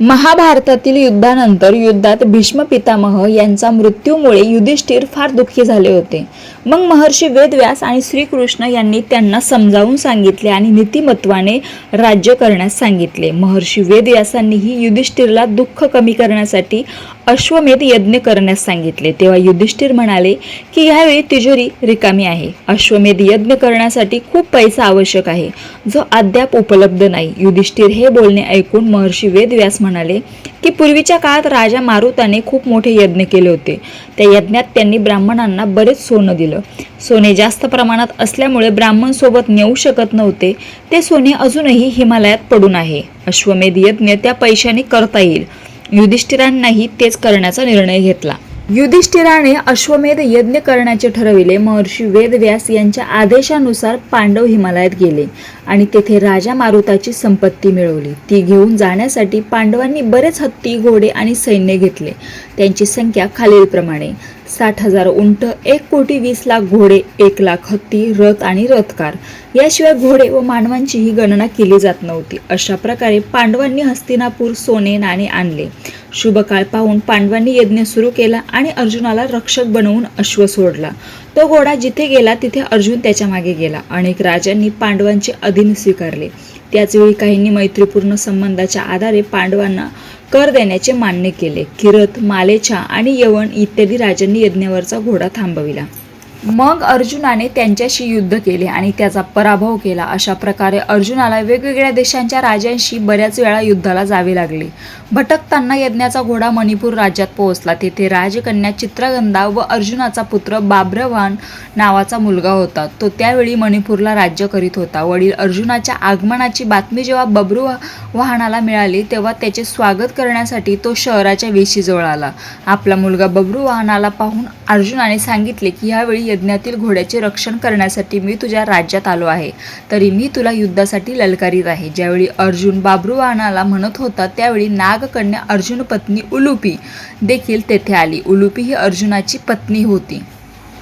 महाभारतातील युद्धानंतर युद्धात भीष्म पितामह यांचा मृत्यूमुळे युधिष्ठिर फार दुःखी झाले होते. मग महर्षी वेदव्यास आणि श्रीकृष्ण यांनी त्यांना समजावून सांगितले आणि नीतिमत्वाने राज्य करण्यास सांगितले. महर्षी वेदव्यासांनीही युधिष्ठिरला दुःख कमी करण्यासाठी अश्वमेध यज्ञ करण्यास सांगितले. तेव्हा युधिष्ठिर म्हणाले की यावेळी तिजोरी रिकामी आहे. अश्वमेध यज्ञ करण्यासाठी खूप पैसा आवश्यक आहे, जो अद्याप उपलब्ध नाही. युधिष्ठिर हे बोलणे ऐकून महर्षी वेदव्यास म्हणाले की पूर्वीच्या काळात राजा मारुताने खूप मोठे यज्ञ केले होते. त्या यज्ञात त्यांनी ब्राह्मणांना बरेच सोनं दिलं. सोने जास्त प्रमाणात असल्यामुळे ब्राह्मण सोबत नेऊ शकत नव्हते. ते सोने अजूनही हिमालयात पडून आहे. अश्वमेध यज्ञ त्या पैशाने करता येईल. युधिष्ठिरांनाही तेच करण्याचा निर्णय घेतला. युधिष्ठिराने अश्वमेध यज्ञ करण्याचे ठरविले. महर्षी वेदव्यास यांच्या आदेशानुसार पांडव हिमालयात गेले आणि तेथे राजा मारुताची संपत्ती मिळवली. ती घेऊन जाण्यासाठी पांडवांनी बरेच हत्ती, घोडे आणि सैन्य घेतले. त्यांची संख्या खालीलप्रमाणे: 60,000 उंट, 1,20,00,000 घोडे, 1,00,000 हत्ती, रथ आणि रथकार. याशिवाय घोडे व मानवांचीही गणना केली जात नव्हती. अशा प्रकारे पांडवांनी हस्तिनापूर सोने नाणे आणले. शुभ काळ पाहून पांडवांनी यज्ञ सुरू केला आणि अर्जुनाला रक्षक बनवून अश्व सोडला. तो घोडा जिथे गेला तिथे अर्जुन त्याच्या मागे गेला. अनेक राजांनी पांडवांचे अधीन स्वीकारले. त्याचवेळी काहींनी मैत्रीपूर्ण संबंधाच्या आधारे पांडवांना कर देण्याचे मान्य केले. किरत, मालेछा आणि यवन इत्यादी राजांनी यज्ञावरचा घोडा थांबविला. मग अर्जुनाने त्यांच्याशी युद्ध केले आणि त्याचा पराभव केला. अशा प्रकारे अर्जुनाला वेगवेगळ्या देशांच्या राजांशी बऱ्याच वेळा युद्धाला जावे लागले. भटकताना यज्ञाचा घोडा मणिपूर राज्यात पोहोचला. तेथे राजकन्या चित्रगंधा व अर्जुनाचा पुत्र बाभ्रवाहन नावाचा मुलगा होता. तो त्यावेळी मणिपूरला राज्य करीत होता. वडील अर्जुनाच्या आगमनाची बातमी जेव्हा बभ्रुवाहनाला मिळाली तेव्हा त्याचे स्वागत करण्यासाठी तो शहराच्या वेशीजवळ आला. आपला मुलगा बभ्रुवाहनाला पाहून अर्जुनाने सांगितले की यावेळी यज्ञातील घोड्याचे रक्षण करण्यासाठी मी तुझ्या राज्यात आलो आहे, तरी मी तुला युद्धासाठी ललकारीत आहे. ज्यावेळी अर्जुन बाभ्रुवाहनाला म्हणत होता त्यावेळी नागकन्या अर्जुन पत्नी उलुपी देखील तेथे आली. उलुपी ही अर्जुनाची पत्नी होती.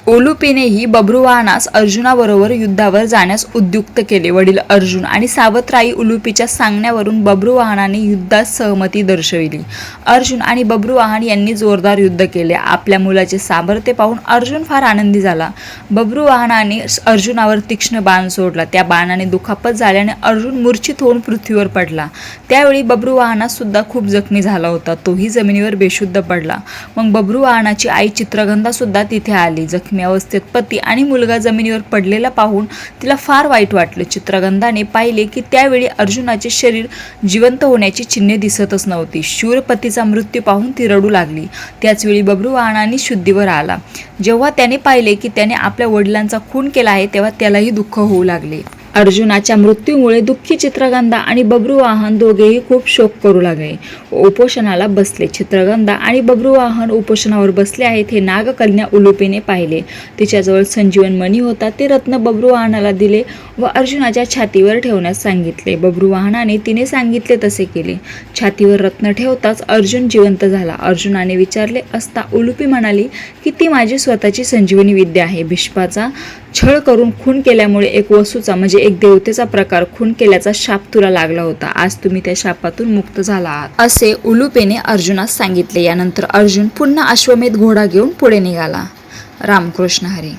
उलुपीनेही बभ्रुवाहनास अर्जुनाबरोबर युद्धावर जाण्यास उद्युक्त केले. वडील अर्जुन आणि सावत्र उलुपीच्या सांगण्यावरून बभ्रुवाहनाने युद्धास सहमती दर्शविली. अर्जुन आणि बभ्रुवाहन यांनी जोरदार युद्ध केले. आपल्या मुलाचे सामर्थ्य पाहून अर्जुन फार आनंदी झाला. बभ्रुवाहनाने अर्जुनावर तीक्ष्ण बाण सोडला. त्या बाणाने दुखापत झाल्याने अर्जुन मूर्छित होऊन पृथ्वीवर पडला. त्यावेळी बभ्रुवाहनास सुद्धा खूप जखमी झाला होता. तोही जमिनीवर बेशुद्ध पडला. मग बभ्रुवाहनाची आई चित्रगंधा सुद्धा तिथे आली. जखमी अवस्थेत पती आणि मुलगा जमिनीवर पडलेला पाहून तिला फार वाईट वाटले. चित्रगंधाने पाहिले की त्यावेळी अर्जुनाचे शरीर जिवंत होण्याची चिन्हे दिसतच नव्हती. शूर पतीचा मृत्यू पाहून ती रडू लागली. त्याचवेळी बभ्रुवाहनाने शुद्धीवर आला. जेव्हा त्याने पाहिले की त्याने आपल्या वडिलांचा खून केला आहे तेव्हा त्यालाही दुःख होऊ लागले. अर्जुनाच्या मृत्यूमुळे दुःखी चित्रगंधा आणि बभ्रुवाहन दोघेही खूप शोक करू लागले. उपोषणाला बसले. चित्रगंधा आणि बभ्रुवाहन उपोषणावर बसले आहेत हे नागकन्या उलुपीने पाहिले. तिच्याजवळ संजीवन मणी होता. ते रत्न बभ्रुवाहनाला दिले व अर्जुनाच्या छातीवर ठेवण्यास सांगितले. बभ्रुवाहनाने तिने सांगितले तसे केले. छातीवर रत्न ठेवताच अर्जुन जिवंत झाला. अर्जुनाने विचारले असता उलुपी म्हणाली की ती माझी स्वतःची संजीवनी विद्या आहे. भीष्माचा छळ करून खून केल्यामुळे एक वसूचा म्हणजे एक देवतेचा प्रकार खून केल्याचा शाप तुला लागला होता. आज तुम्ही त्या शापातून मुक्त झाला आहात, असे उलुपीने अर्जुनास सांगितले. यानंतर अर्जुन पुन्हा अश्वमेध घोडा घेऊन पुढे निघाला. रामकृष्ण हरी.